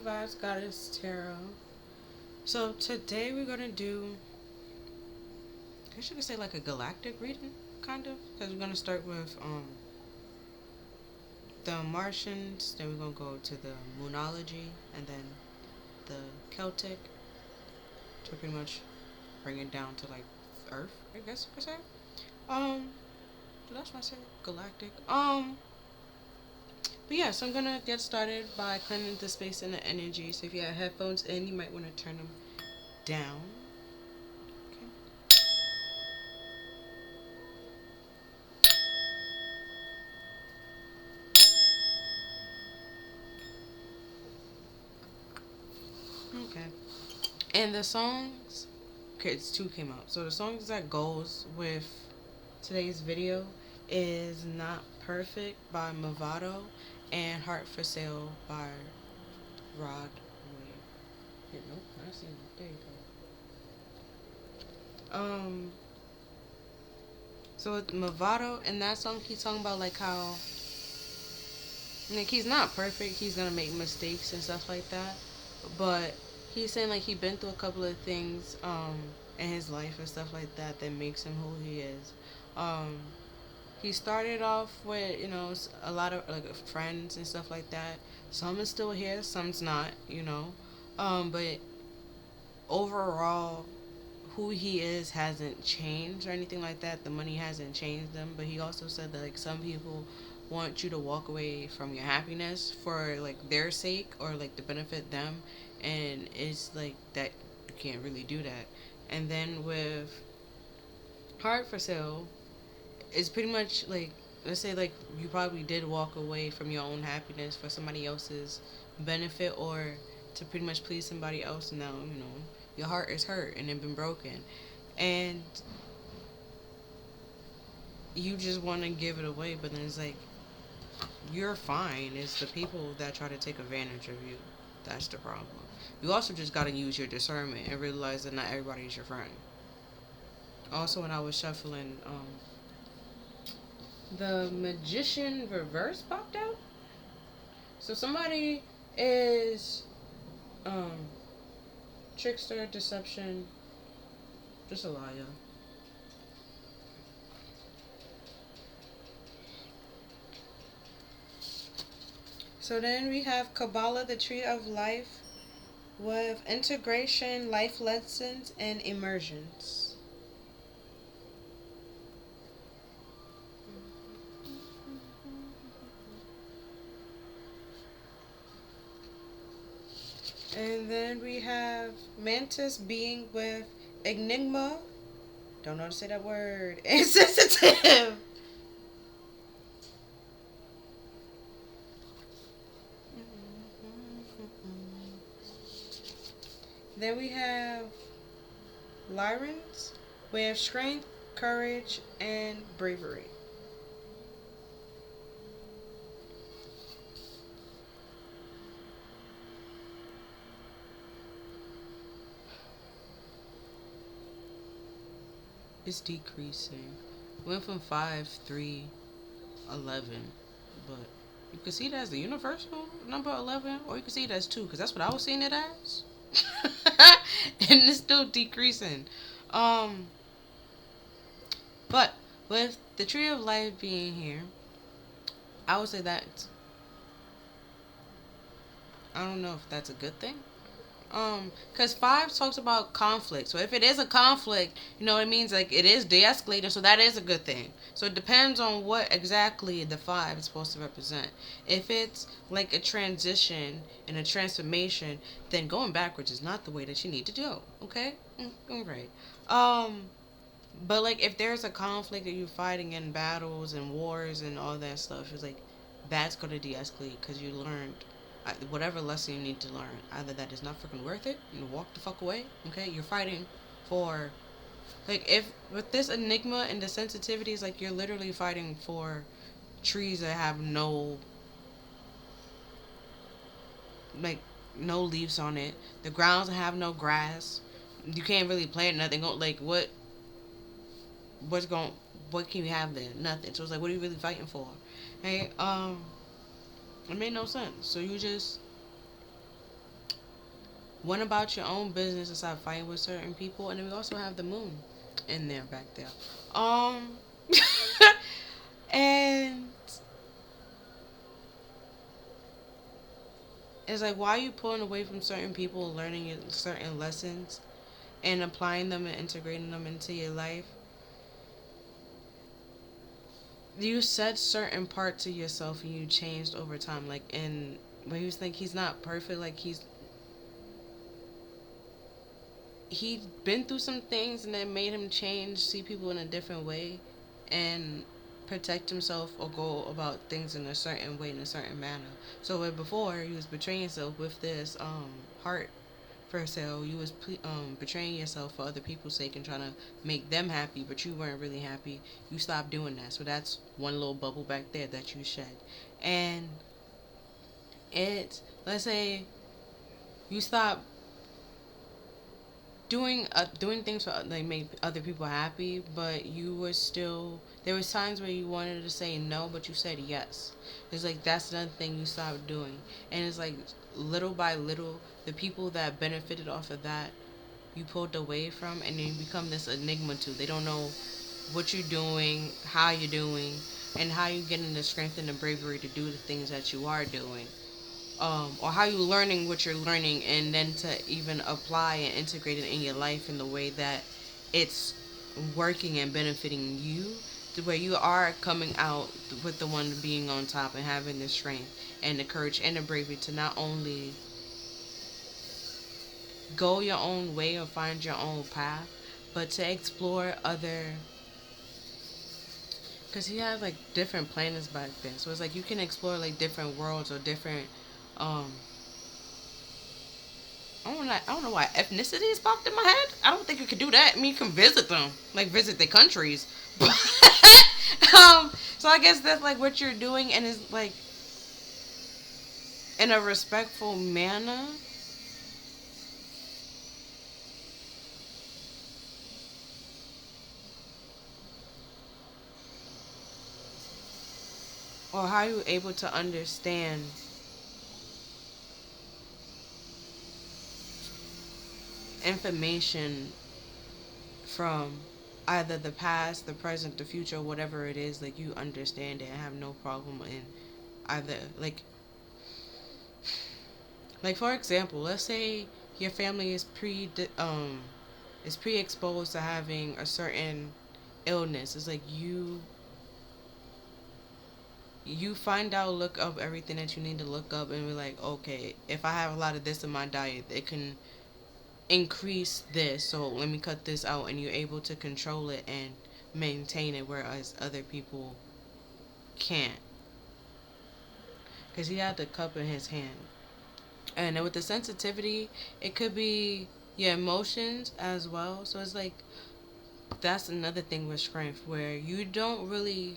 Vibez Goddess Tarot. So today we're gonna do, I guess you could say like a galactic reading, kind of, because we're gonna start with the Martians, then we're gonna go to the Moonology, and then the Celtic to pretty much bring it down to like Earth, I guess you could say. Um, that's why I say galactic. But yeah, so I'm gonna get started by cleansing the space and the energy. So if you have headphones in, you might want to turn them down. Okay. Okay. And the songs, okay, it's two came out. So the songs that goes with today's video is Not Perfect by Movado and Heart for Sale by Rod. Yeah, nope, not seeing it. There you go. So with Movado, and that song, he's talking about like how, like, he's not perfect. He's gonna make mistakes and stuff like that. But he's saying like he been through a couple of things in his life and stuff like that that makes him who he is. Um, he started off with, a lot of like friends and stuff like that. Some is still here, some's not. But overall, who he is hasn't changed or anything like that. The money hasn't changed them. But he also said that like some people want you to walk away from your happiness for like their sake or like to benefit them, and it's like that you can't really do that. And then with Heart for Sale, it's pretty much like, let's say like you probably did walk away from your own happiness for somebody else's benefit or to pretty much please somebody else. Now your heart is hurt and it been broken, and you just want to give it away, but then it's like you're fine. It's the people that try to take advantage of you that's the problem. You also just got to use your discernment and realize that not everybody is your friend. Also, when I was shuffling, the Magician reverse popped out. So somebody is um trickster, deception, just a liar. So then we have Kabbalah, the Tree of Life, with integration, life lessons, and immersions. And then we have Mantis being with Enigma. Don't know how to say that word. Insensitive. Then we have Lyrans with strength, courage, and bravery. It's decreasing. Went from 5, 3, 11. But you can see it as the universal number 11, or you can see it as 2, because that's what I was seeing it as. And it's still decreasing. Um, but with the Tree of Life being here, I would say that I don't know if that's a good thing. Because 5 talks about conflict. So if it is a conflict, it means like it is de-escalating. So that is a good thing. So it depends on what exactly the 5 is supposed to represent. If it's like a transition and a transformation, then going backwards is not the way that you need to do. Okay, right. But like if there's a conflict that you're fighting in battles and wars and all that stuff, it's like that's gonna de-escalate because you learned whatever lesson you need to learn. Either that is not freaking worth it, you walk the fuck away. Okay, you're fighting for, like, if with this enigma and the sensitivities, like you're literally fighting for trees that have no, like, no leaves on it. The grounds have no grass. You can't really plant nothing. Like what's going, what can you have there? Nothing. So it's like, what are you really fighting for? Hey, it made no sense. So you just Went about your own business and stop fighting with certain people. And then we also have the moon in there back there. Um, and it's like, why are you pulling away from certain people, learning certain lessons, and applying them and integrating them into your life? You said certain parts of yourself and you changed over time. Like, in when he was like, he's not perfect. Like, he'd been through some things and then made him change, see people in a different way, and protect himself or go about things in a certain way, in a certain manner. So where before he was betraying himself with this heart for sale, you was betraying yourself for other people's sake and trying to make them happy, but you weren't really happy. You stopped doing that. So that's one little bubble back there that you shed. And let's say you stop doing things for like make other people happy, but you were still, there was times where you wanted to say no, but you said yes. It's like that's another thing you stopped doing, and it's like little by little, the people that benefited off of that, you pulled away from, and then you become this enigma to. They don't know what you're doing, how you're doing, and how you getting the strength and the bravery to do the things that you are doing, or how you learning what you're learning, and then to even apply and integrate it in your life in the way that it's working and benefiting you, to where you are coming out with the one being on top and having the strength and the courage and the bravery to not only go your own way or find your own path, but to explore other, because he has like different planets back then, so it's like you can explore like different worlds or different um I don't know why ethnicities popped in my head. I don't think you could do that. I mean, you can visit them, like visit their countries. But so I guess that's like what you're doing, and it's like in a respectful manner, or how you able to understand information from either the past, the present, the future, whatever it is. Like you understand it and have no problem in either like for example, let's say your family is pre-exposed to having a certain illness. It's like you find out, look up everything that you need to look up, and be like, okay, if I have a lot of this in my diet, it can increase this, so let me cut this out, and you're able to control it and maintain it, whereas other people can't, because he had the cup in his hand. And then with the sensitivity, it could be your emotions as well. So it's like that's another thing with strength, where you don't really,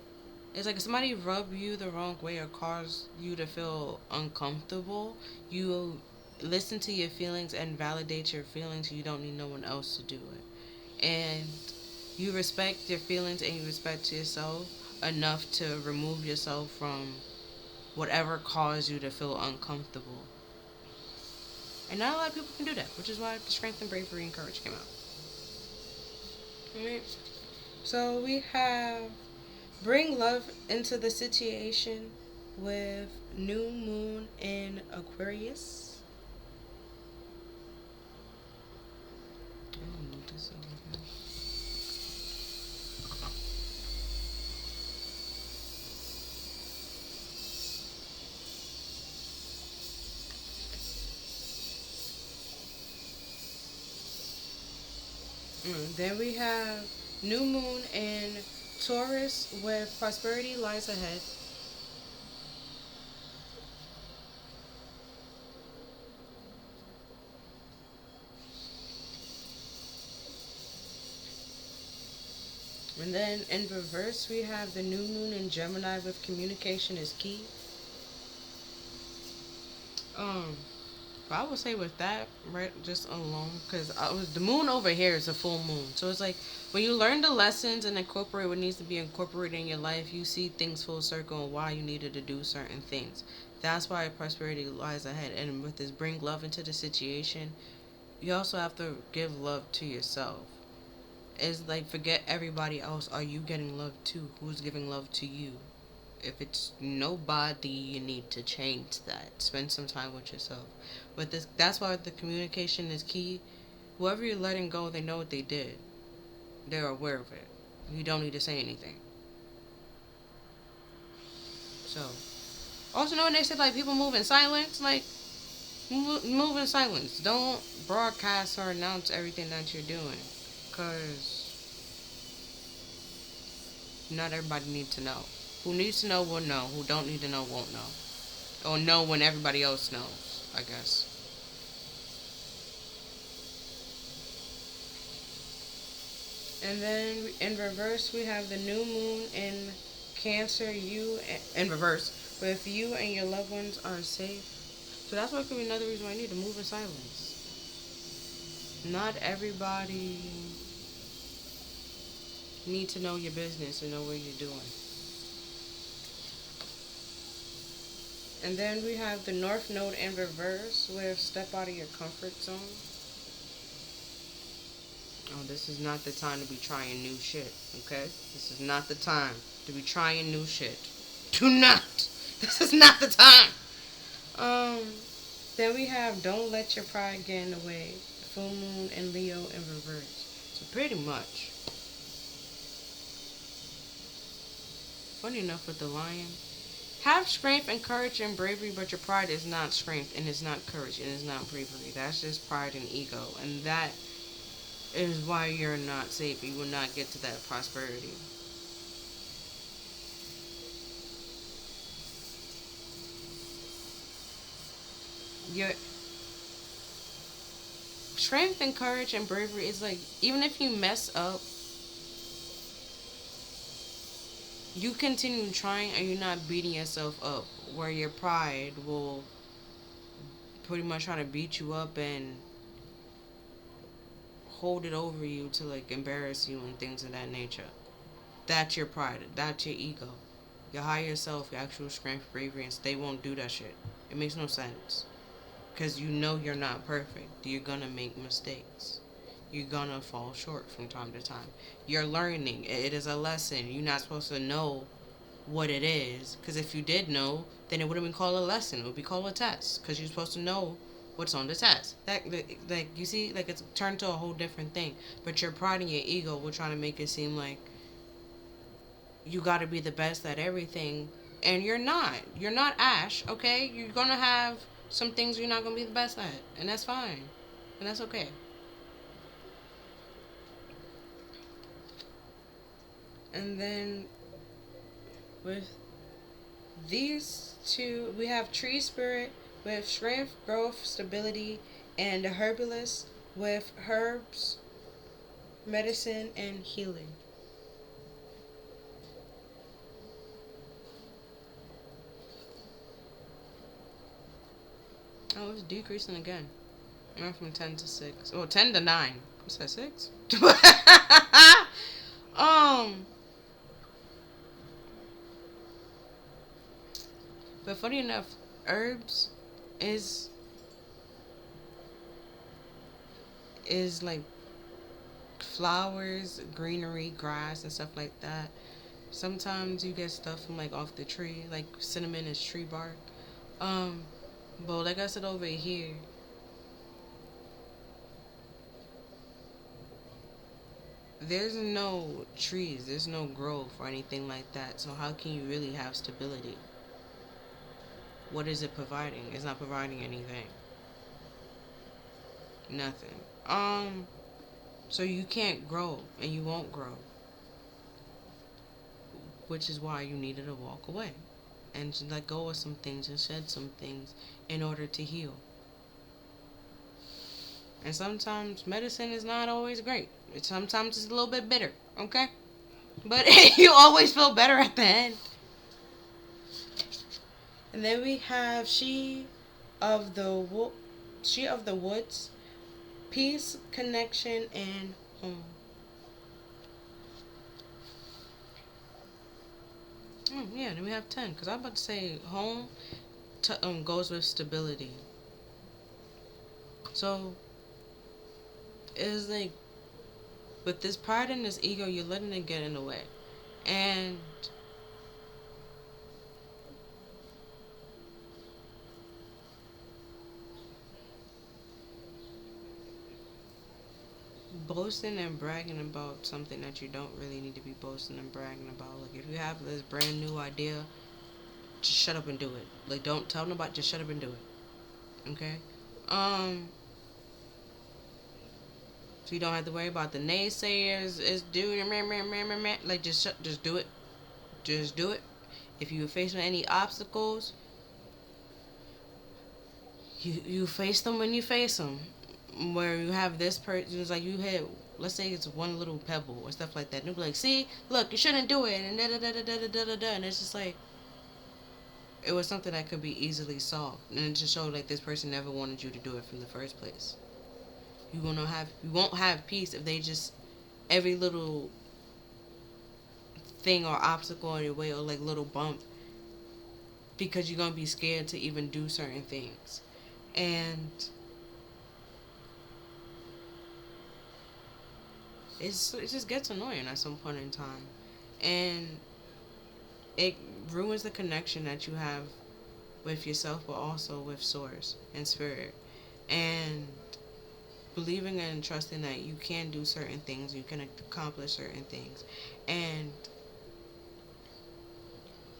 it's like if somebody rub you the wrong way or cause you to feel uncomfortable, you listen to your feelings and validate your feelings. You don't need no one else to do it, and you respect your feelings and you respect yourself enough to remove yourself from whatever caused you to feel uncomfortable. And not a lot of people can do that, which is why the strength and bravery and courage came out. Alright. So we have bring love into the situation with new moon in Aquarius. I don't know this over here. Then we have new moon in Taurus with prosperity lies ahead. And then in reverse, we have the new moon in Gemini with communication is key. Um, But I would say with that, right, just alone, because the moon over here is a full moon. So it's like when you learn the lessons and incorporate what needs to be incorporated in your life, you see things full circle and why you needed to do certain things. That's why prosperity lies ahead. And with this bring love into the situation, you also have to give love to yourself. It's like forget everybody else. Are you getting love too? Who's giving love to you? If it's nobody, you need to change that. Spend some time with yourself. But that's why the communication is key. Whoever you're letting go, they know what they did. They're aware of it. You don't need to say anything. So, also know when they say like people move in silence, like move in silence. Don't broadcast or announce everything that you're doing, cause not everybody needs to know. Who needs to know will know. Who don't need to know won't know. Or know when everybody else knows, I guess. And then in reverse, we have the new moon in Cancer. You in reverse, but if you and your loved ones are safe, so that's what could be another reason why you need to move in silence. Not everybody need to know your business and know what you're doing. And then we have the North Node in reverse with step out of your comfort zone. Oh, this is not the time to be trying new shit, okay? This is not the time to be trying new shit. Do not. This is not the time. Then we have don't let your pride get in the way. Full moon and Leo in reverse. So pretty much. Funny enough with the lion. Have strength and courage and bravery, but your pride is not strength and it's not courage and it's not bravery. That's just pride and ego. And that is why you're not safe. You will not get to that prosperity. Your strength and courage and bravery is like, even if you mess up, you continue trying and you're not beating yourself up. Where your pride will pretty much try to beat you up and hold it over you to like embarrass you and things of that nature. That's your pride. That's your ego. Your higher self, your actual strength, bravery, and they won't do that shit. It makes no sense. Because you know you're not perfect. You're gonna make mistakes. You're gonna fall short from time to time. You're learning. It is a lesson. You're not supposed to know what it is. Because if you did know, then it wouldn't be called a lesson. It would be called a test. Because you're supposed to know what's on the test. Like you see, like it's turned to a whole different thing. But your pride and your ego will try to make it seem like you got to be the best at everything, and you're not. You're not Ash. Okay, you're gonna have some things you're not gonna be the best at, and that's fine, and that's okay. And then with these two, we have tree spirit with strength, growth, stability, and the herbalist with herbs, medicine, and healing. Oh, it's decreasing again. I went from 10 to 6. Oh, 10 to 9. You said 6? um, but funny enough, herbs is like flowers, greenery, grass, and stuff like that. Sometimes you get stuff from like off the tree, like cinnamon is tree bark. Um, but like I said over here, there's no trees, there's no growth or anything like that. So how can you really have stability? What is it providing? It's not providing anything. Nothing. So you can't grow and you won't grow, which is why you needed to walk away and to let go of some things and shed some things in order to heal. And sometimes medicine is not always great. Sometimes it's a little bit bitter, okay? But you always feel better at the end. And then we have she of the wolf. she of the woods, peace, connection, and home. Yeah, then we have 10. Because I'm about to say home goes with stability. So, it's like, with this pride and this ego, you're letting it get in the way. And boasting and bragging about something that you don't really need to be boasting and bragging about. Like, if you have this brand new idea, just shut up and do it. Like, don't tell nobody, just shut up and do it. Okay? So you don't have to worry about the naysayers. It's doing, like, just do it. Just do it. If you're facing any obstacles, you face them when you face them. Where you have this person, it's like you hit, let's say it's one little pebble or stuff like that. And they'll be like, see, look, you shouldn't do it, and da da da da da da da da. And it's just like, it was something that could be easily solved, and it just showed like this person never wanted you to do it from the first place. You won't have peace if they just every little thing or obstacle on your way or like little bump, because you're gonna be scared to even do certain things. And it just gets annoying at some point in time, and it ruins the connection that you have with yourself, but also with source and spirit, and believing and trusting that you can do certain things, you can accomplish certain things. And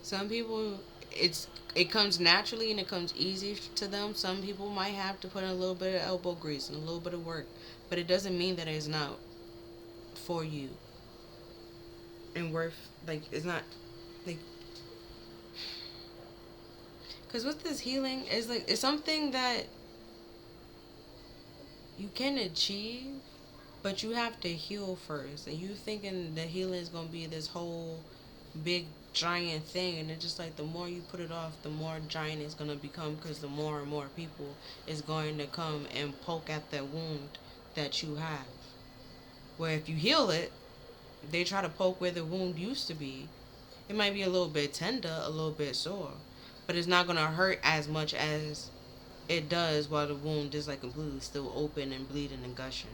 some people, it comes naturally and it comes easy to them. Some people might have to put in a little bit of elbow grease and a little bit of work, but it doesn't mean that it's not for you and worth, like, it's not like, because with this healing, it's like, it's something that you can achieve, but you have to heal first. And you thinking the healing is going to be this whole big giant thing, and it's just like the more you put it off, the more giant it's going to become, because the more and more people is going to come and poke at that wound that you have. Where if you heal it, they try to poke where the wound used to be. It might be a little bit tender, a little bit sore, but it's not going to hurt as much as it does while the wound is like completely still open and bleeding and gushing.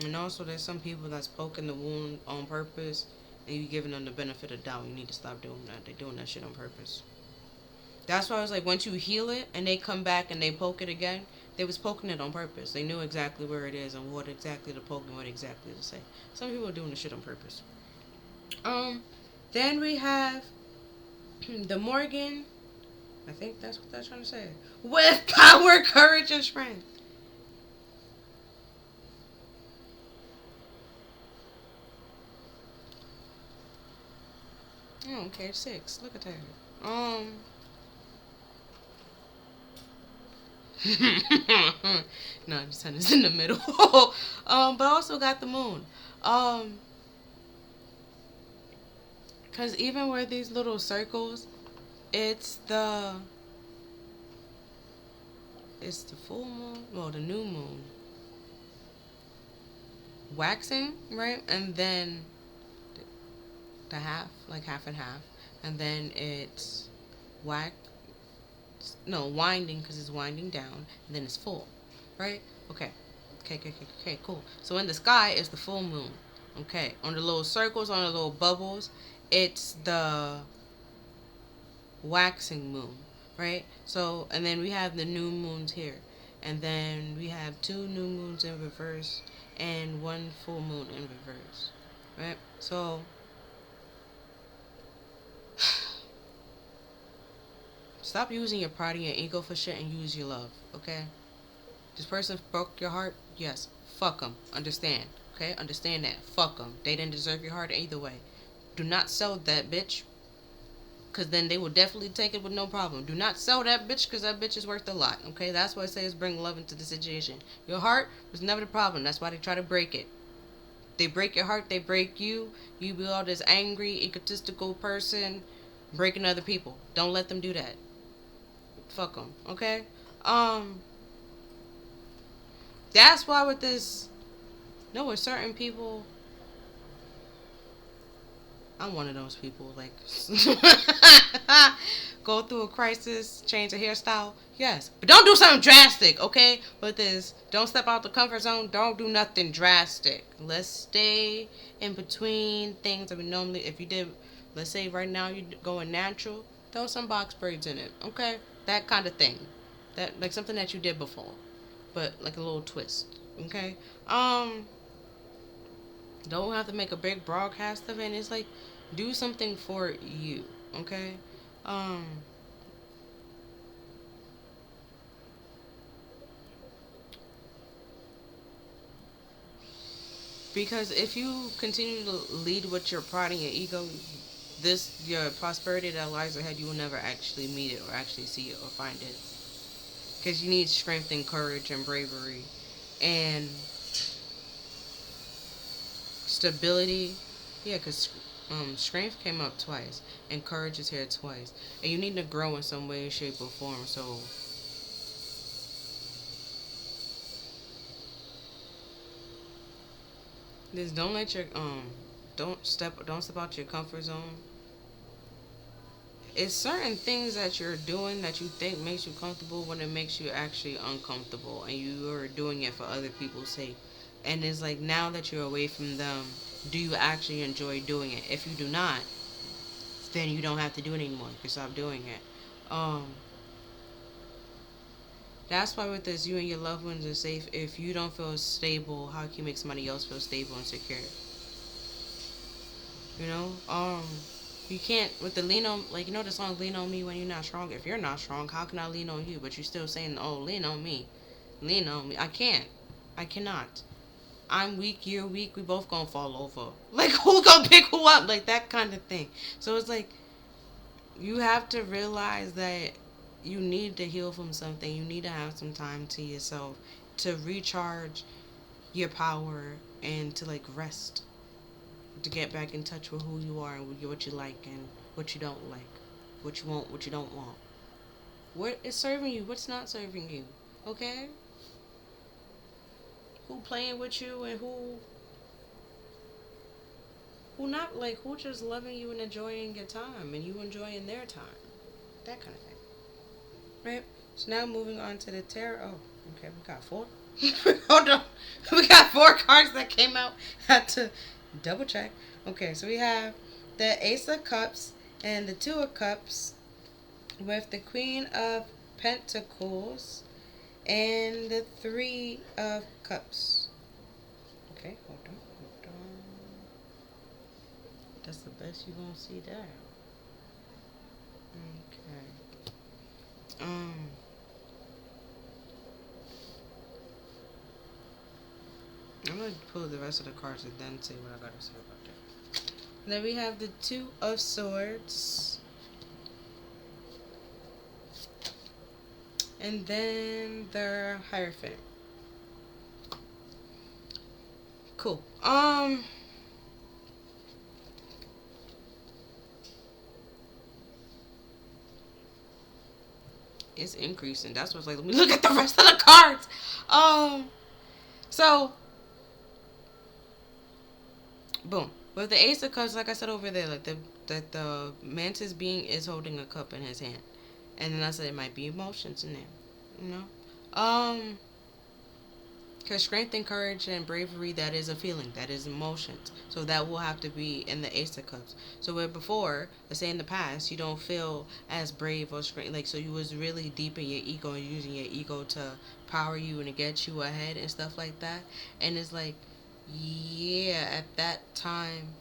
And also, there's some people that's poking the wound on purpose, and you giving them the benefit of doubt. You need to stop doing that. They're doing that shit on purpose. That's why I was like, once you heal it and they come back and they poke it again, they was poking it on purpose. They knew exactly where it is and what exactly to poke and what exactly to say. Some people are doing the shit on purpose. Then we have the Morgan. I think that's what that's trying to say. With power, courage, and strength. Oh, okay, 6. Look at that. No, the sun is in the middle. But I also got the moon. Because even where these little circles, it's the full moon, well, the new moon waxing, right? And then the half, like half and half, and then it's winding, because it's winding down, and then it's full, right? Okay, cool. So in the sky is the full moon. Okay, on the little circles, on the little bubbles, it's the waxing moon, right? So, and then we have the new moons here, and then we have 2 new moons in reverse and 1 full moon in reverse, right? So stop using your pride and your ego for shit and use your love, okay? This person broke your heart, yes, fuck them, understand, okay? Understand that, fuck them. They didn't deserve your heart either way. Do not sell that bitch, because then they will definitely take it with no problem. Do not sell that bitch, because that bitch is worth a lot, okay? That's why I say is bring love into the situation. Your heart was never the problem. That's why they try to break it. They break your heart, they break you. You be all this angry, egotistical person breaking other people. Don't let them do that. Fuck them, okay? Um, that's why with this, no, with certain people, I'm one of those people. Like, go through a crisis, change a hairstyle, yes, but don't do something drastic, okay? With this, don't step out the comfort zone. Don't do nothing drastic. Let's stay in between things that we normally. If you did, let's say right now you going natural, throw some box braids in it, okay? That kind of thing. That like something that you did before, but like a little twist, okay? Don't have to make a big broadcast of it. And it's like, do something for you, okay? Um, because if you continue to lead with your pride and your ego, your prosperity that lies ahead, you will never actually meet it or actually see it or find it. Because you need strength and courage and bravery and stability. Yeah, because strength came up twice and courage is here twice. And you need to grow in some way, shape, or form. So just don't let your don't step out your comfort zone. It's certain things that you're doing that you think makes you comfortable when it makes you actually uncomfortable and you are doing it for other people's sake. And it's like now that you're away from them, do you actually enjoy doing it? If you do not, then you don't have to do it anymore. You can stop doing it. Um, that's why with this, you and your loved ones are safe. If you don't feel stable, how can you make somebody else feel stable and secure? You know, you can't with the lean on like the song "Lean on Me When You're Not Strong." If you're not strong, how can I lean on you? But you're still saying, "Oh, lean on me." I can't. I cannot. I'm weak. You're weak. We both gonna fall over. Like who gonna pick who up? Like that kind of thing. So it's like you have to realize that you need to heal from something. You need to have some time to yourself to recharge your power and to like rest, to get back in touch with who you are and what you like and what you don't like, what you want, what you don't want. What is serving you? What's not serving you? Okay? Who playing with you and who not like who just loving you and enjoying your time and you enjoying their time. That kind of thing. Right? So now moving on to the tarot. Oh, okay, we got four. Hold on. We got four cards that came out. Had to double check. Okay, so we have the Ace of Cups and the Two of Cups with the Queen of Pentacles and the Three of Cups. Okay, hold on, hold on. That's the best you're gonna see there. Okay. I'm gonna pull the rest of the cards and then see what I gotta say about that. Then we have the Two of Swords. And then the Hierophant. Cool. It's increasing. That's what's like, let me look at the rest of the cards. So boom. With the Ace of Cups, like I said over there, like the mantis being is holding a cup in his hand. And then I said it might be emotions in there. You know? Because strength and courage and bravery, that is a feeling. That is emotions. So that will have to be in the Ace of Cups. So where before, let's say in the past, you don't feel as brave or strength. Like, so you was really deep in your ego and using your ego to power you and to get you ahead and stuff like that. And it's like, yeah, at that time,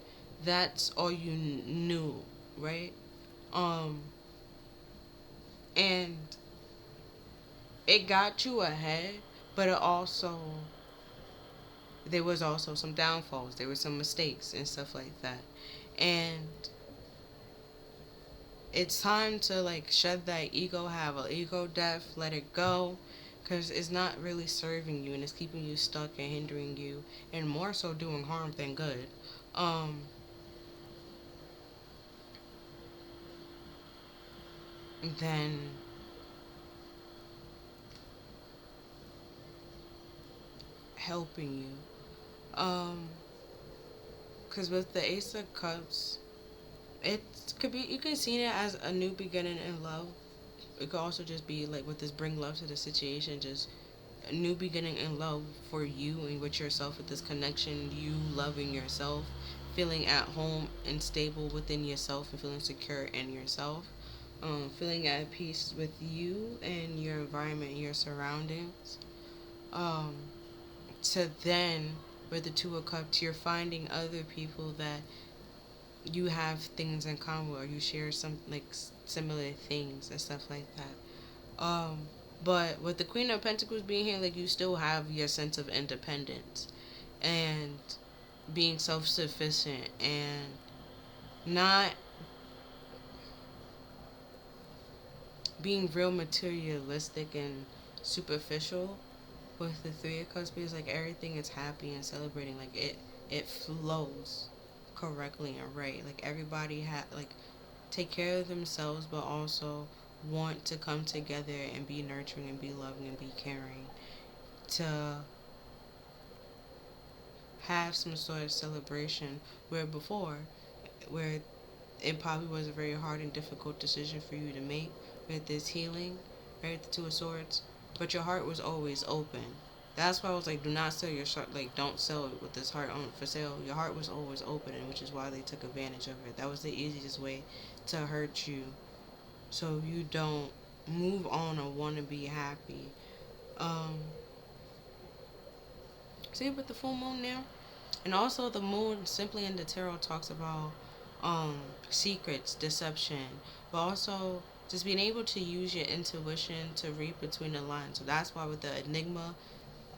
that's all you knew, right? Um, and it got you ahead, but it also there was also some downfalls. There were some mistakes and stuff like that. And it's time to like shed that ego, have an ego death, let it go, because it's not really serving you and it's keeping you stuck and hindering you and more so doing harm than good. Um, than helping you. Because with the Ace of Cups, it could be, you can see it as a new beginning in love. It could also just be like with this bring love to the situation, just a new beginning in love for you and with yourself, with this connection, you loving yourself, feeling at home and stable within yourself and feeling secure in yourself, feeling at peace with you and your environment and your surroundings. Um, to then, with the Two of Cups, you're finding other people that you have things in common with, or you share some like similar things and stuff like that. But with the Queen of Pentacles being here, like you still have your sense of independence and being self-sufficient and not being real materialistic and superficial. With the Three of Cups, because like everything is happy and celebrating, like it flows correctly and right. Like everybody like take care of themselves, but also want to come together and be nurturing and be loving and be caring, to have some sort of celebration, where before, where it probably was a very hard and difficult decision for you to make with this healing, right? The Two of Swords, but your heart was always open. That's why I was like, do not sell your heart. Like, don't sell it with this heart on for sale. Your heart was always open, and which is why they took advantage of it. That was the easiest way to hurt you, so you don't move on or want to be happy. Um, See, with the full moon now, and also the moon simply in the tarot talks about secrets, deception, but also just being able to use your intuition to read between the lines. So that's why with the enigma,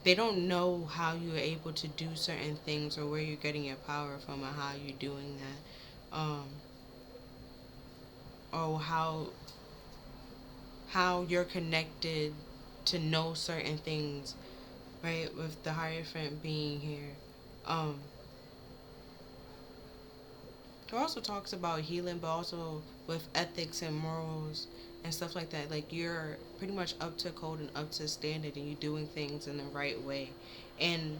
they don't know how you're able to do certain things or where you're getting your power from or how you're doing that, or how you're connected to know certain things, right? With the Hierophant being here. Um, It also talks about healing, but also with ethics and morals and stuff like that. Like you're pretty much up to code and up to standard, and you're doing things in the right way. And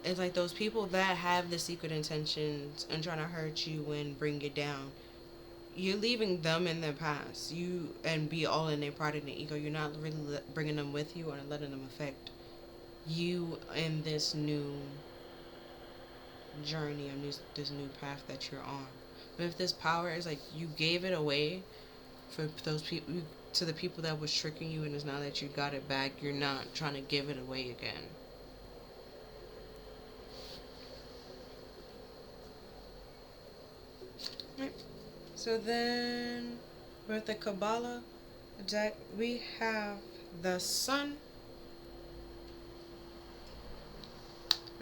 it's like those people that have the secret intentions and trying to hurt you and bring you down. You're leaving them in their past. You and be all in their pride and their ego. You're not really bringing them with you or letting them affect you in this new journey and this new path that you're on. But if this power is like you gave it away for those people, to the people that was tricking you, and it's now that you got it back, you're not trying to give it away again. Right. So then with the Kabbalah deck, we have the Sun.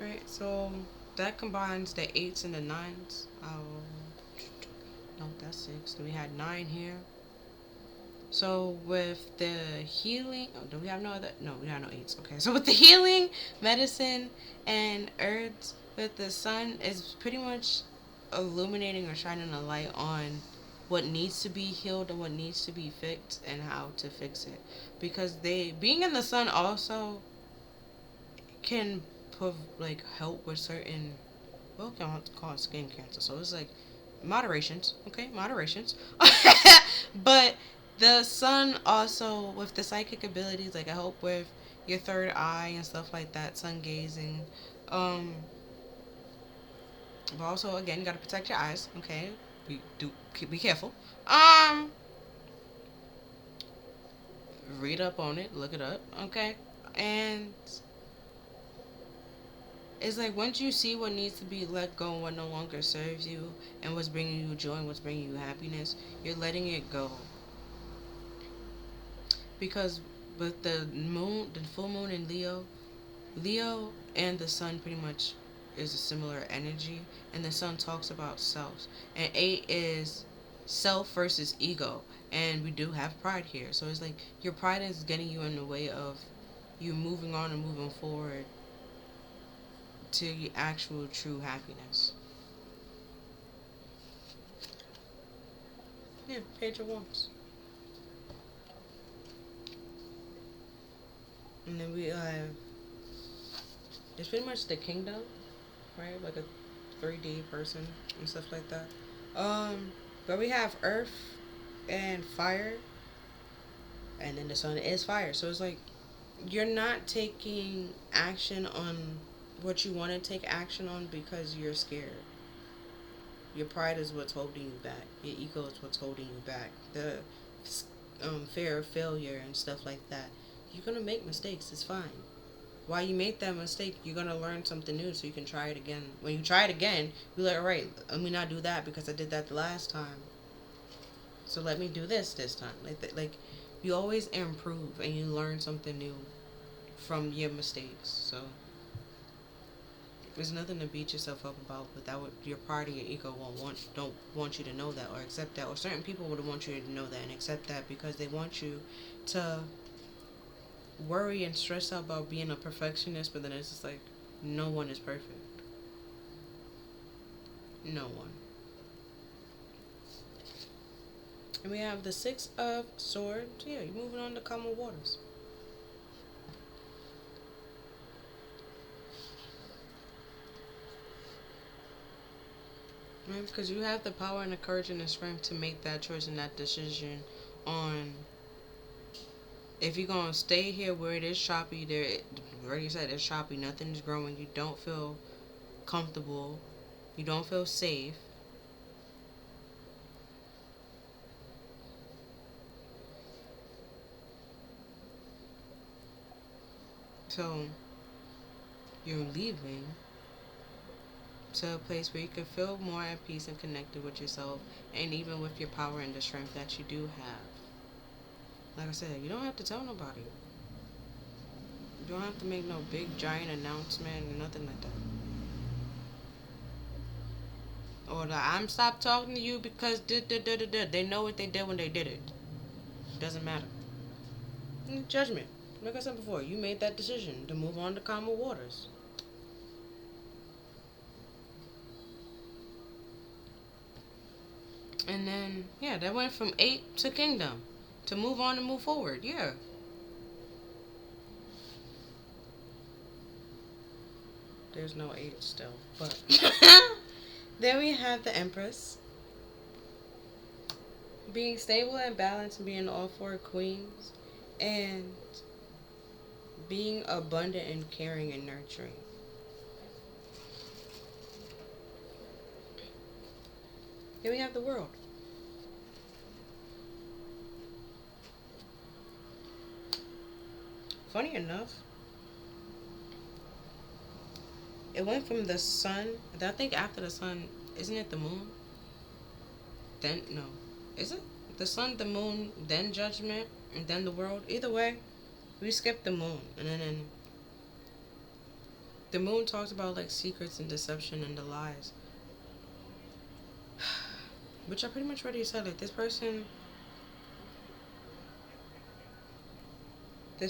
Right. So that combines the eights and the nines. Oh, no, that's six. Then we had nine here. So with the healing, oh, do we have no other? No, we have no eights. Okay, so with the healing, medicine, and herbs, with the Sun is pretty much illuminating or shining a light on what needs to be healed and what needs to be fixed and how to fix it. Because they being in the Sun also can like help with certain, well, can call it skin cancer. So it's like moderations, okay, moderations. But the Sun also with the psychic abilities, like I help with your third eye and stuff like that, sun gazing. Um, but also again, you gotta protect your eyes, okay? Be careful. Um, Read up on it, look it up, okay? And it's like once you see what needs to be let go and what no longer serves you and what's bringing you joy and what's bringing you happiness, you're letting it go. Because with the moon, the full moon in Leo, Leo and the Sun pretty much is a similar energy, and the Sun talks about self. And eight is self versus ego, and we do have pride here. So it's like your pride is getting you in the way of you moving on and moving forward to your actual true happiness. Yeah, Page of Wands. And then we have, it's pretty much the kingdom, right? Like a 3D person and stuff like that. Um, but we have earth and fire, and then the sun is fire. So it's like you're not taking action on what you want to take action on because you're scared. Your pride is what's holding you back. Your ego is what's holding you back. The fear of failure and stuff like that. You're gonna make mistakes. It's fine. While you make that mistake, you're gonna learn something new, so you can try it again. When you try it again, you're like, all right, let me not do that because I did that the last time. So let me do this time. Like you always improve and you learn something new from your mistakes. So there's nothing to beat yourself up about, but that would your pride and your ego don't want you to know that or accept that, or certain people would want you to know that and accept that because they want you to worry and stress out about being a perfectionist. But then it's just like no one is perfect. No one. And we have the Six of Swords. Yeah, you're moving on to calmer waters. Right? Because you have the power and the courage and the strength to make that choice and that decision on if you're going to stay here where it is choppy. There, like you said, it's choppy. Nothing's growing. You don't feel comfortable. You don't feel safe. So you're leaving to a place where you can feel more at peace and connected with yourself and even with your power and the strength that you do have. Like I said, you don't have to tell nobody. You don't have to make no big giant announcement or nothing like that. Or the I'm stop talking to you because they know what they did when they did it. Doesn't matter. Judgment. Like I said before, you made that decision to move on to calmer waters. And then, yeah, that went from 8 to kingdom. To move on and move forward, yeah. There's no 8 still, but... Then we have the Empress. Being stable and balanced and being all four queens. And being abundant and caring and nurturing. Then we have the World. Funny enough, it went from the sun. I think after the sun, isn't it the moon? Then no, is it the sun, the moon, then judgment, and then the world? Either way, we skipped the moon, and then the moon talks about like secrets and deception and the lies, which I pretty much already said. Like this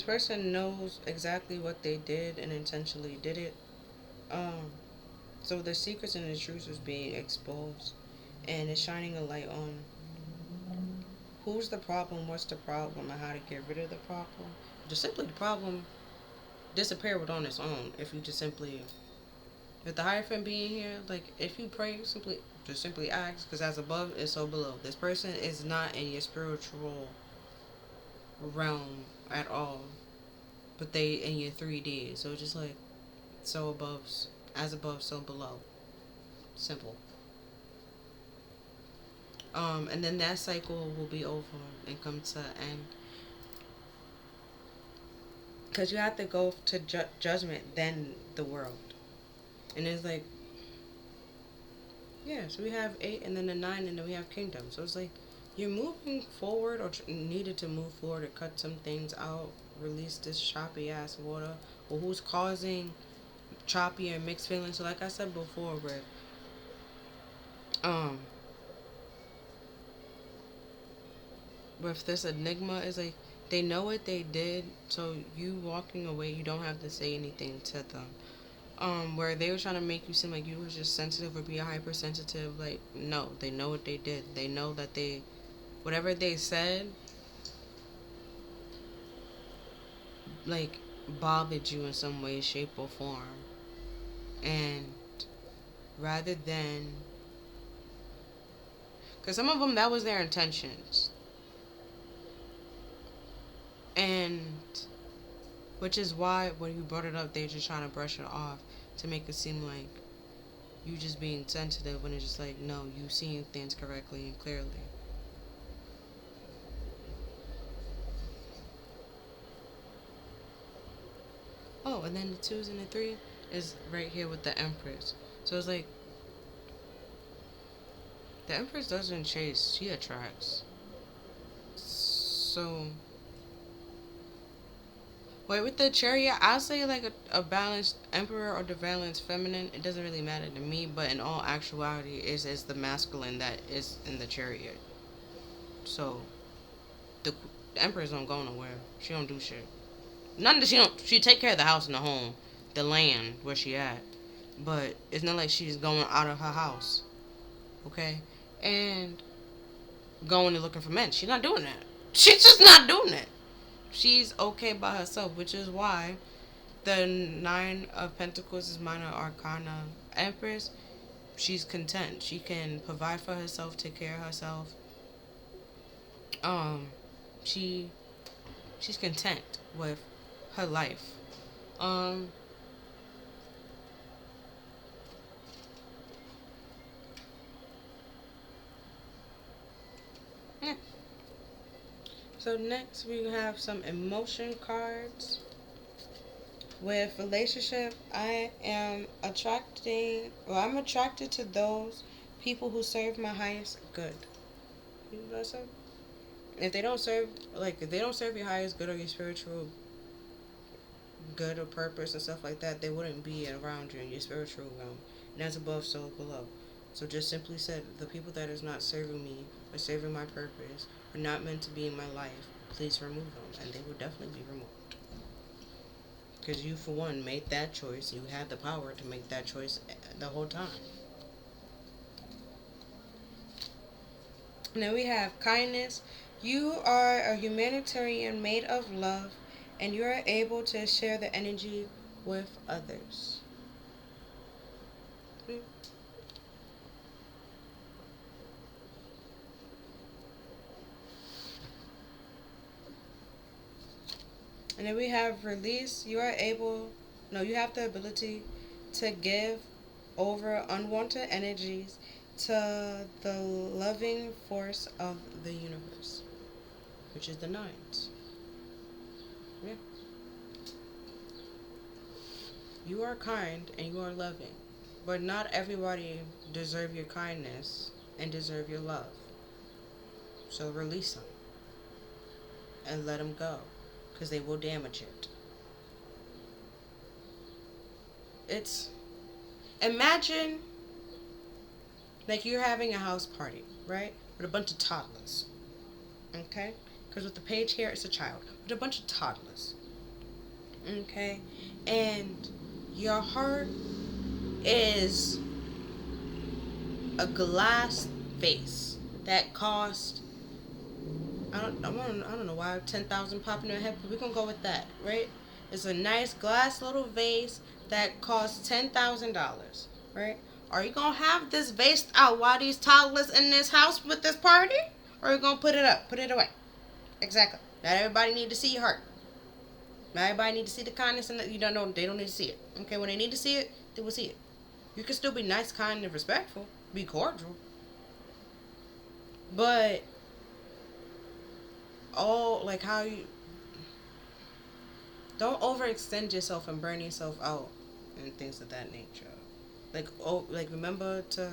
person knows exactly what they did and intentionally did it. Um, so the secrets and the truths is being exposed, and it's shining a light on who's the problem, what's the problem, and how to get rid of the problem. Just simply the problem disappear with on its own if you just simply, with the Hierophant being here, like if you pray, simply ask, because as above is so below. This person is not in your spiritual realm at all, but they in your 3D. So just like so above, as above, so below. Simple. And then that cycle will be over and come to an end. Because you have to go to judgment, then the world. And it's like, yeah, so we have 8 and then the 9 and then we have kingdom. So it's like, you're moving forward or needed to move forward or cut some things out, release this choppy ass water, or who's causing choppy and mixed feelings. So like I said before, um, with this enigma is like They know what they did, so you walking away, you don't have to say anything to them. Where they were trying to make you seem like you was just sensitive or be a hypersensitive, like, no, they know what they did. They know that whatever they said, like, bothered you in some way, shape, or form. And rather than, because some of them, that was their intentions. And which is why when you brought it up, they're just trying to brush it off to make it seem like you just being sensitive, when it's just like, no, you seeing things correctly and clearly. Oh, and then the twos and the three is right here with the Empress. So it's like, the Empress doesn't chase, she attracts. So, wait, with the Chariot, I'll say like a balanced Emperor or the balanced Feminine. It doesn't really matter to me, but in all actuality, is the masculine that is in the Chariot. So, the, the Empress don't go nowhere. She don't do shit. None that she don't. She take care of the house and the home, the land where she at. But it's not like she's going out of her house, okay, and going and looking for men. She's not doing that. She's just not doing it. She's okay by herself, which is why the Nine of Pentacles is minor arcana Empress. She's content. She can provide for herself, take care of herself. Um, she she's content with her life. Um, yeah. So next we have some emotion cards. With relationship, I'm attracted to those people who serve my highest good. You know what I said? If they don't serve, like, if they don't serve your highest good or your spiritual good or purpose and stuff like that, they wouldn't be around you in your spiritual realm. And as above, so below. So just simply said, the people that is not serving me or serving my purpose are not meant to be in my life. Please remove them, and they will definitely be removed. Because you, for one, made that choice. You had the power to make that choice the whole time. And then we have kindness. You are a humanitarian made of love, and you are able to share the energy with others. And then we have release. You have the ability to give over unwanted energies to the loving force of the universe, which is the nines. Yeah. You are kind and you are loving, but not everybody deserve your kindness and deserve your love. So release them and let them go, because they will damage it. It's Imagine like you're having a house party, right? With a bunch of toddlers. Okay? Because with the page here, it's a child. With a bunch of toddlers. Okay? And your heart is a glass vase that cost, I don't know why 10,000 popping in your head, but we're gonna go with that, right? It's a nice glass little vase that costs $10,000, right? Are you gonna have this vase out while these toddlers in this house with this party, or are you gonna put it up, put it away? Exactly. Not everybody need to see your heart. Not everybody need to see the kindness, and you don't know they don't need to see it. Okay, when they need to see it, they will see it. You can still be nice, kind, and respectful, be cordial, but all like how you don't overextend yourself and burn yourself out and things of that nature. Like remember to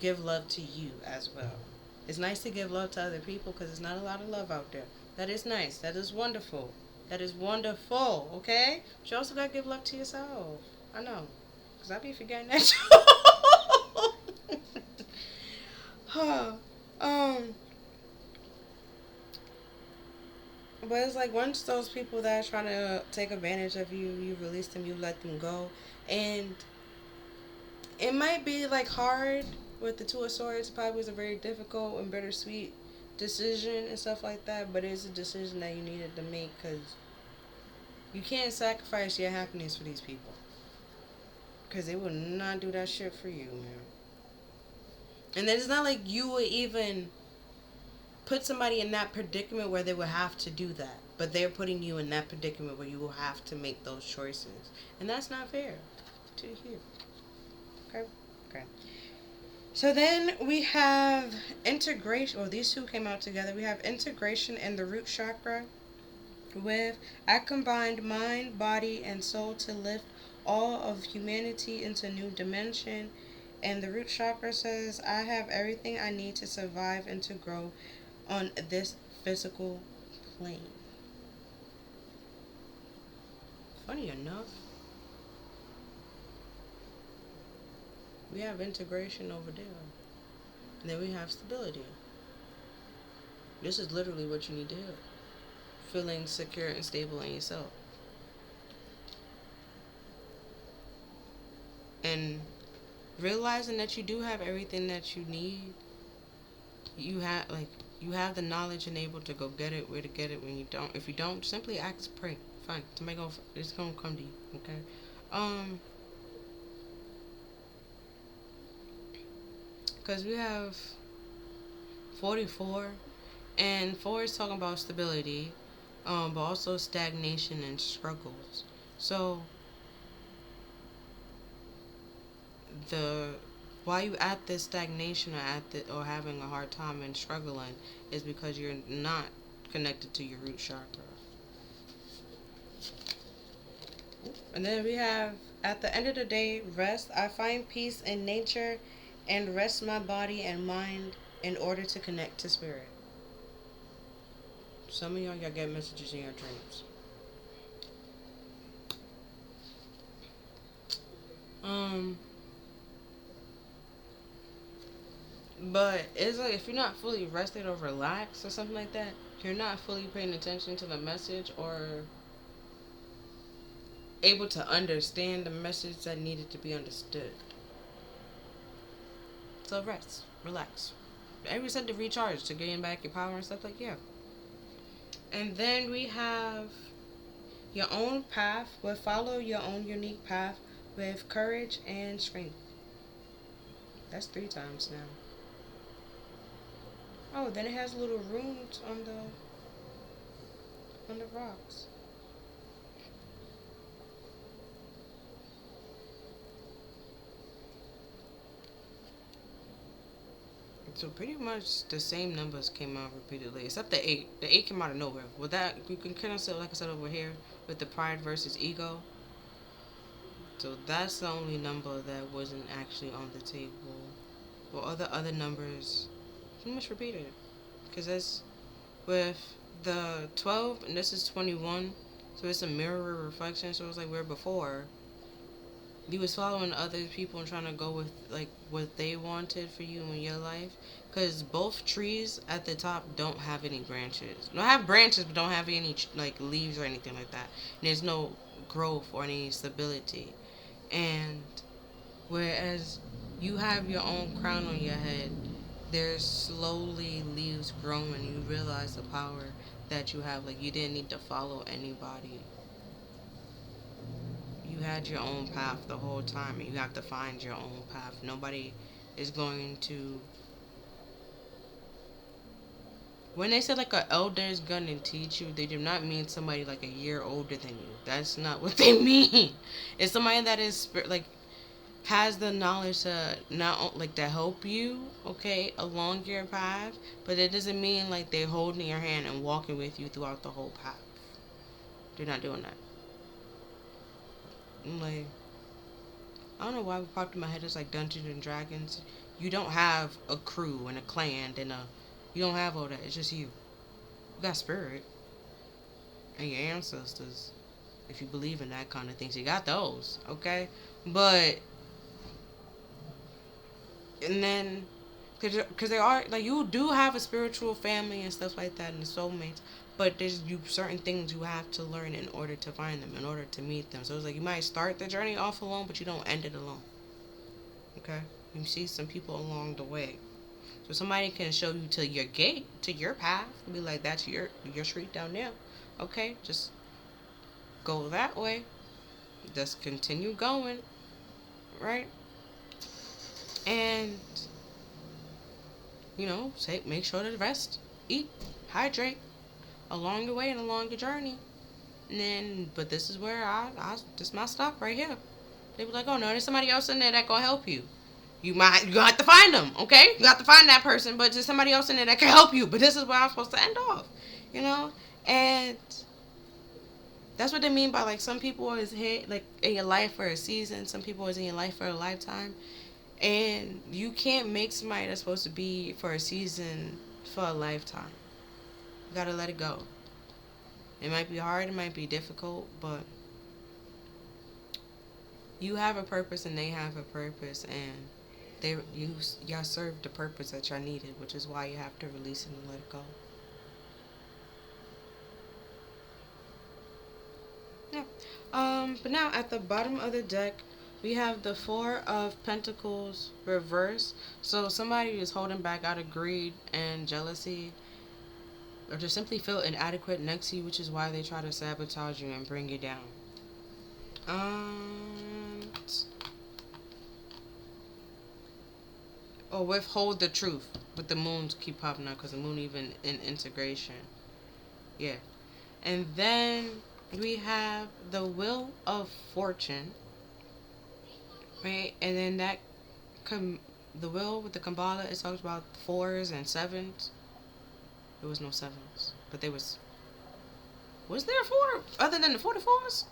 give love to you as well. It's nice to give love to other people because there's not a lot of love out there. That is nice. That is wonderful. That is wonderful. Okay, but you also gotta give love to yourself. I know, cause I be forgetting that. huh. Um. But it's like once those people that are trying to take advantage of you, you release them, you let them go. And it might be like hard with the Two of Swords. Probably was a very difficult and bittersweet decision and stuff like that. But it's a decision that you needed to make because you can't sacrifice your happiness for these people. Because they will not do that shit for you, man. And then it's not like you would even put somebody in that predicament where they would have to do that. But they're putting you in that predicament where you will have to make those choices. And that's not fair to you. Okay? Okay. So then we have integration. Well, these two came out together. We have integration in the root chakra with I combined mind, body, and soul to lift all of humanity into a new dimension. And the root chakra says, I have everything I need to survive and to grow on this physical plane. Funny enough, we have integration over there. And then we have stability. This is literally what you need to hear. Feeling secure and stable in yourself. And realizing that you do have everything that you need. You have the knowledge and able to go get it, where to get it when you don't. If you don't, simply ask, pray. Fine. It's gonna come to you, okay? Because we have 44, and 4 is talking about stability, but also stagnation and struggles. So the why you at this stagnation or having a hard time and struggling is because you're not connected to your root chakra. And then we have at the end of the day, rest. I find peace in nature and rest my body and mind in order to connect to spirit. Some of y'all get messages in your dreams. But it's like if you're not fully rested or relaxed or something like that, you're not fully paying attention to the message or able to understand the message that needed to be understood. So rest, relax. Every said to recharge, to gain back your power and stuff like yeah. And then we have your own path. Will follow your own unique path with courage and strength. That's 3 times now. Oh, then it has little runes on the rocks. So pretty much the same numbers came out repeatedly, except the 8. The 8 came out of nowhere. With that, you can kind of say, like I said over here, with the pride versus ego. So that's the only number that wasn't actually on the table. Well, other numbers pretty much repeated. Because that's with the 12, and this is 21. So it's a mirror reflection. So it's like where before you was following other people and trying to go with like what they wanted for you in your life, because both trees at the top don't have any branches. They have branches but don't have any like leaves or anything like that. And there's no growth or any stability. And whereas you have your own crown on your head, there's slowly leaves growing. You realize the power that you have. Like you didn't need to follow anybody. You had your own path the whole time, and you have to find your own path. Nobody is going to. When they say like an elder is gonna teach you, they do not mean somebody like a year older than you. That's not what they mean. It's somebody that is like has the knowledge to not like to help you, okay, along your path, but it doesn't mean like they're holding your hand and walking with you throughout the whole path. They're not doing that. Like, I don't know why it popped in my head. It's like Dungeons and Dragons. You don't have a crew and a clan and you don't have all that. It's just you. You got spirit and your ancestors. If you believe in that kind of things, you got those, okay? But and then because there are like you do have a spiritual family and stuff like that and the soulmates, but there's certain things you have to learn in order to find them, in order to meet them. So it's like you might start the journey off alone, but you don't end it alone. Okay, you see some people along the way. So somebody can show you to your gate, to your path, and be like, that's your street down there. Okay, just go that way. Just continue going, right? And make sure to rest, eat, hydrate along the way and along your journey. And then, but this is where this is my stop right here. They be like, oh no, there's somebody else in there that gonna help you. You have to find them, okay? You have to find that person, but there's somebody else in there that can help you. But this is where I'm supposed to end off, And that's what they mean by, like, some people is here, like, in your life for a season. Some people is in your life for a lifetime. And you can't make somebody that's supposed to be for a season for a lifetime. You gotta let it go. It might be hard, it might be difficult, but you have a purpose and they have a purpose, and y'all served the purpose that y'all needed, which is why you have to release it and let it go. Yeah. But now at the bottom of the deck, we have the Four of Pentacles reverse. So somebody is holding back out of greed and jealousy, or just simply feel inadequate next to you, which is why they try to sabotage you and bring you down. Or withhold the truth, but the moons keep popping up because the moon even in integration. Yeah. And then we have the Wheel of Fortune, right? And then the wheel with the Kabbalah, it talks about 4s and 7s. There was no 7s, but there was there a 4 other than the 44s?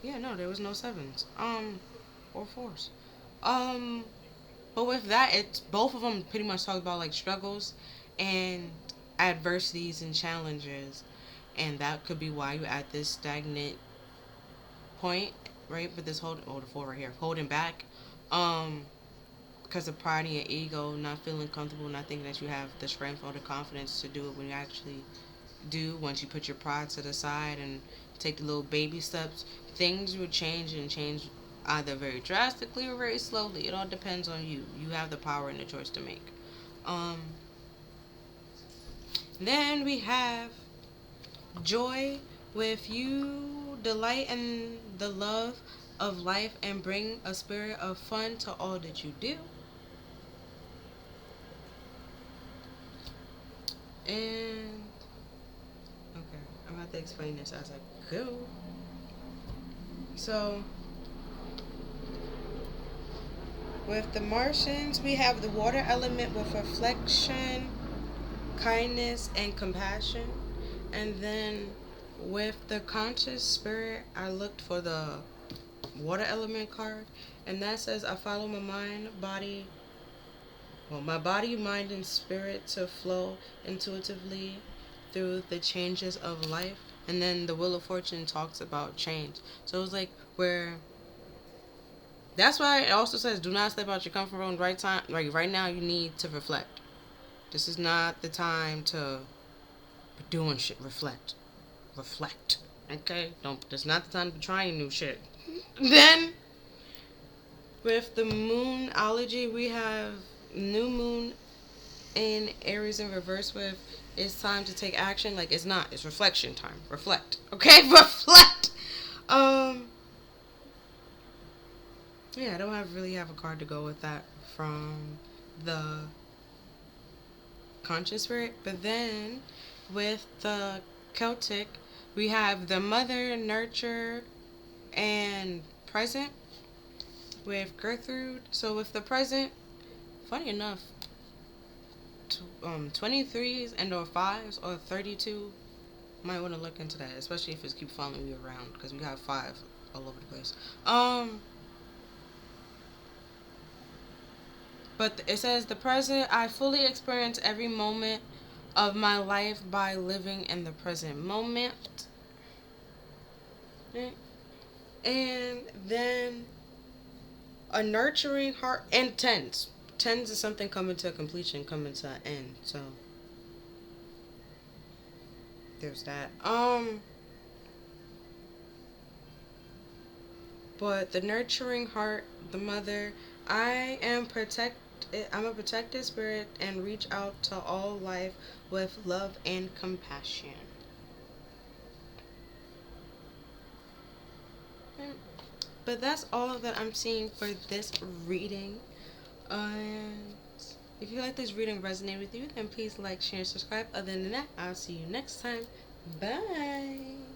Yeah, no, there was no 7s. Or 4s. But with that, it's both of them pretty much talk about, like, struggles and adversities and challenges, and that could be why you're at this stagnant point, right? But this the 4 right here, holding back, because of pride and your ego, not feeling comfortable, not thinking that you have the strength or the confidence to do it when you actually do. Once you put your pride to the side and take the little baby steps, things would change, and change either very drastically or very slowly. It all depends on you. You have the power and the choice to make. Then we have joy. With you delight in the love of life and bring a spirit of fun to all that you do. And okay, I'm about to explain this as I go. So with the Martians, we have the water element with reflection, kindness, and compassion. And then with the conscious spirit, I looked for the water element card, and that says, I follow my body, mind, and spirit to flow intuitively through the changes of life. And then the Wheel of Fortune talks about change. So it's like that's why it also says, do not step out your comfort zone. Right now, you need to reflect. This is not the time to be doing shit. Reflect. Okay? It's not the time to be trying new shit. Then, with the Moonology, we have new moon in Aries in reverse with, it's time to take action. Like, it's not. It's reflection time. Reflect. Okay? Reflect! Yeah, I don't really have a card to go with that from the conscious spirit. But then, with the Celtic, we have the mother, nurture, and present with Gertrude. So with the present, funny enough, 23s and or 5s or 32, might want to look into that, especially if it keeps following you around, because we have 5 all over the place. But it says, the present, I fully experience every moment of my life by living in the present moment. And then a nurturing heart, intense. tends to something coming to a completion, coming to an end. So there's that. But the nurturing heart, the mother, I am protect. I'm a protected spirit and reach out to all life with love and compassion. But that's all that I'm seeing for this reading. And if you like this reading resonate with you, then please like, share, and subscribe. Other than that, I'll see you next time. Bye.